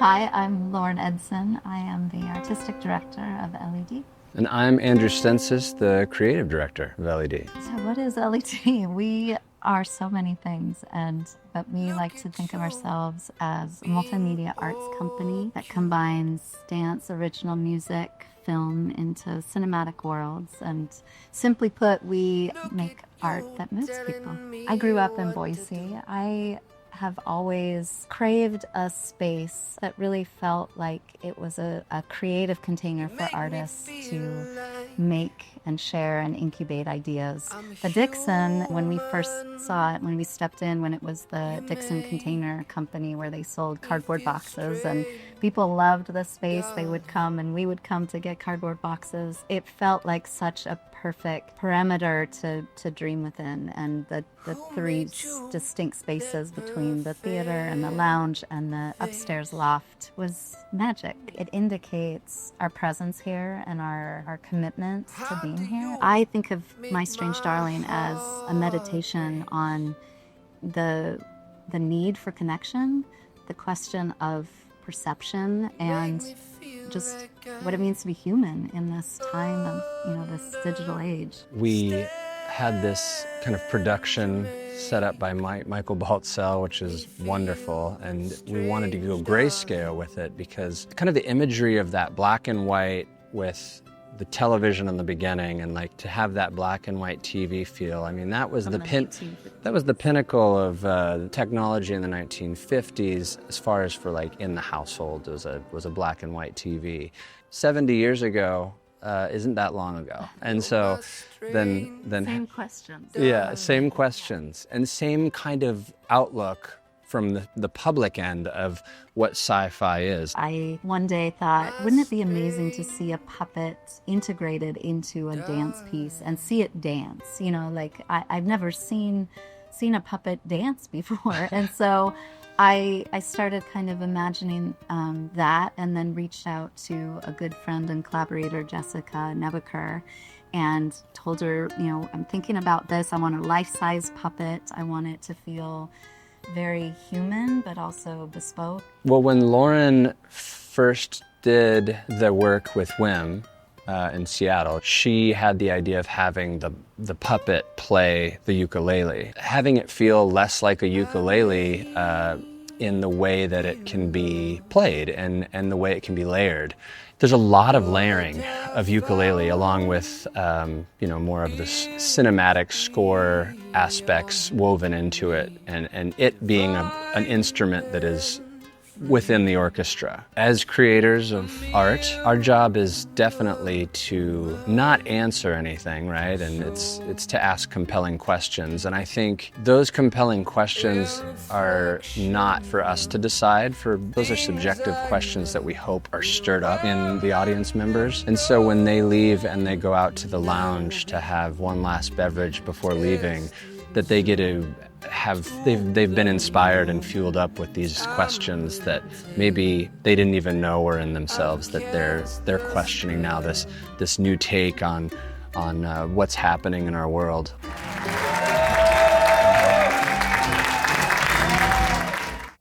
Hi, I'm Lauren Edson. I am the artistic director of LED. And I'm Andrew Stensaas, the creative director of LED. So what is LED? We are so many things, but we like to think of ourselves as a multimedia arts company that combines dance, original music, film into cinematic worlds. And simply put, we make art that moves people. I grew up in Boise. I have always craved a space that really felt like it was a creative container for artists to make and share and incubate ideas. The Dixon, when we first saw it, when we stepped in, when it was the Dixon Container Company where they sold cardboard boxes and people loved the space, they would come and we would come to get cardboard boxes. It felt like such a perfect perimeter to dream within, and the three distinct spaces between the theater and the lounge and the upstairs loft was magic. It indicates our presence here and our commitment to being here. I think of My Strange Darling as a meditation on the need for connection, the question of perception, and just what it means to be human in this time of, this digital age. We had this kind of production set up by Michael Baltzell, which is wonderful, and we wanted to go grayscale with it because kind of the imagery of that black and white with the television in the beginning, and like to have that black and white TV feel. I mean, that was the pinnacle of technology in the 1950s, as far as for like in the household was a black and white TV. 70 years ago isn't that long ago, and so then same questions. Yeah, same questions and same kind of outlook from the public end of what sci-fi is. I one day thought, wouldn't it be amazing to see a puppet integrated into a dance piece and see it dance? I've never seen a puppet dance before. And so I started kind of imagining that, and then reached out to a good friend and collaborator, Jessica Nebeker, and told her, I'm thinking about this. I want a life-size puppet. I want it to feel very human, but also bespoke. Well, when Lauren first did the work with Wim in Seattle, she had the idea of having the puppet play the ukulele, having it feel less like a ukulele in the way that it can be played and the way it can be layered. There's a lot of layering of ukulele along with, more of the cinematic score aspects woven into it, and it being an instrument that is within the orchestra. As creators of art, our job is definitely to not answer anything, right? And it's to ask compelling questions. And I think those compelling questions are not for us to decide. Those are subjective questions that we hope are stirred up in the audience members. And so when they leave and they go out to the lounge to have one last beverage before leaving, that they get to they've been inspired and fueled up with these questions that maybe they didn't even know were in themselves, that they're questioning now this new take on what's happening in our world.